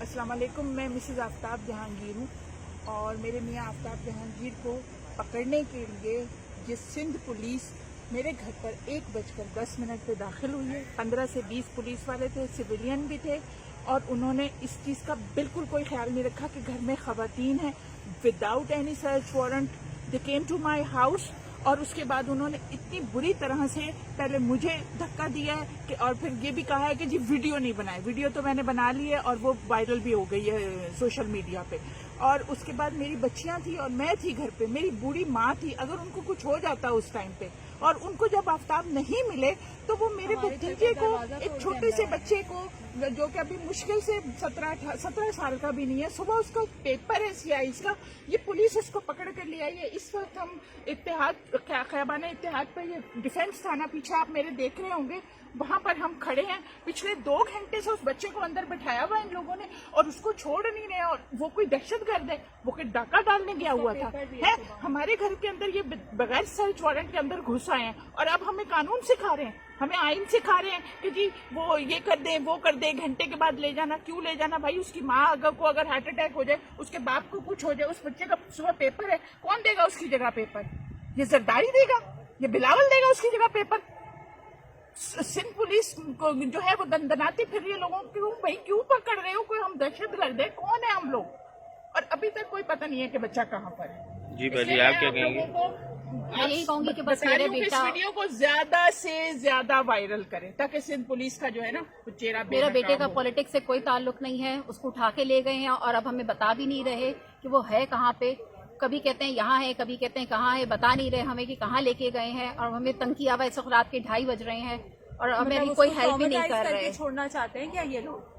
अस्सलाम वालेकुम। मैं मिसेस आफ्ताब जहांगीर हूँ और मेरे मियाँ आफ्ताब जहांगीर को पकड़ने के लिए ये सिंध पुलिस मेरे घर पर 1:10 पे दाखिल हुई है। 15 से 20 पुलिस वाले थे, सिविलियन भी थे और उन्होंने इस चीज़ का बिल्कुल कोई ख्याल नहीं रखा कि घर में ख़वातीन हैं। Without any search warrant they came to my house और उसके बाद उन्होंने इतनी बुरी तरह से पहले मुझे धक्का दिया है कि और फिर ये भी कहा है कि जी वीडियो नहीं बनाए। वीडियो तो मैंने बना ली है और वो वायरल भी हो गई है सोशल मीडिया पे। और उसके बाद मेरी बच्चियां थी और मैं थी घर पे, मेरी बूढ़ी माँ थी। अगर उनको कुछ हो जाता उस टाइम पे और उनको जब आफ्ताब नहीं मिले तो वो मेरे भतीजे को, एक छोटे से बच्चे को जो कि अभी मुश्किल से 17 साल का भी नहीं है, सुबह उसका पेपर है CIs का, ये पुलिस उसको पकड़ कर ले आई है। इस वक्त हम खयाबान इत्तेहाद पर, ये डिफेंस थाना पीछे आप मेरे देख रहे होंगे, वहां पर हम खड़े हैं। पिछले 2 घंटे से उस बच्चे को अंदर बैठाया हुआ इन लोगों ने और उसको छोड़ नहीं रहे। और वो कोई दहशतगर्द है, वो कोई डाका डालने गया हुआ था है हमारे घर के अंदर, ये बगैर सर्च वारंट के अंदर घुस आए हैं और अब हमें कानून सिखा रहे हैं, हमें आइन सिखा रहे हैं कि जी वो ये कर दे, वो कर दे, घंटे के बाद ले जाना। क्यों ले जाना भाई? उसकी माँ अगर हार्ट अटैक हो जाए, उसके बाप को कुछ हो जाए, उस बच्चे का सुबह पेपर है, कौन देगा उसकी जगह पेपर? ये जरदारी देगा? ये बिलावल देगा उसकी जगह पेपर? सिंध पुलिस को जो है वो दंदनाती फिर रही है लोगों को, भाई क्यों पकड़ रहे हो? कोई हम दहशतगर्द है? कौन है हम लोग? और अभी तक कोई पता नहीं है कि बच्चा कहाँ पर है। जी भाई, आप क्या कहेंगे? मैं यही कहूंगी कि बस मेरे बेटा, इस वीडियो को ज्यादा से ज्यादा वायरल करें ताकि सिंध पुलिस का जो है ना वो चेहरा मेरा बेटे का पॉलिटिक्स से कोई ताल्लुक नहीं है। उसको उठा के ले गए हैं और अब हमें बता भी नहीं रहे कि वो है कहाँ पे। कभी कहते हैं यहाँ है, कभी कहते हैं कहाँ है, बता नहीं रहे हमें कि कहाँ लेके गए हैं। और हमें तंग किया हुआ, इस वक्त रात के 2:30 बज रहे हैं और हमें अभी कोई हेल्प भी नहीं कर रहे। छोड़ना चाहते हैं क्या ये लोग?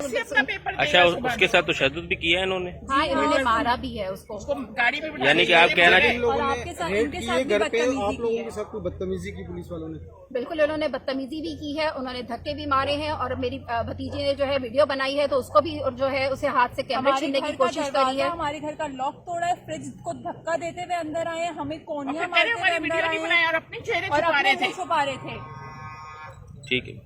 अपना पेपर अच्छा, उसके साथ तशद्दुद भी किया है इन्होंने? हाँ, इन्होंने मारा भी है उसको गाड़ी में बिठा यानी कि आप कहना और आपके साथ, इनके साथ भी बदतमीजी की है। सब कोई बदतमीजी की पुलिस वालों ने? बिल्कुल, उन्होंने बदतमीजी भी की है, उन्होंने धक्के भी मारे हैं। और मेरी भतीजी ने जो है वीडियो बनाई है तो उसको भी जो है उसे हाथ से कैमरे छीनने की कोशिश करी है। हमारे घर का लॉक तोड़ा है, फ्रिज को धक्का देते हुए अंदर आए, हमें कोनियां मारते हुए हमारी अंदर वीडियो नहीं आए बनाया और अपने चेहरे और छुपा रहे अपने थे। छुपा रहे थे। ठीक है।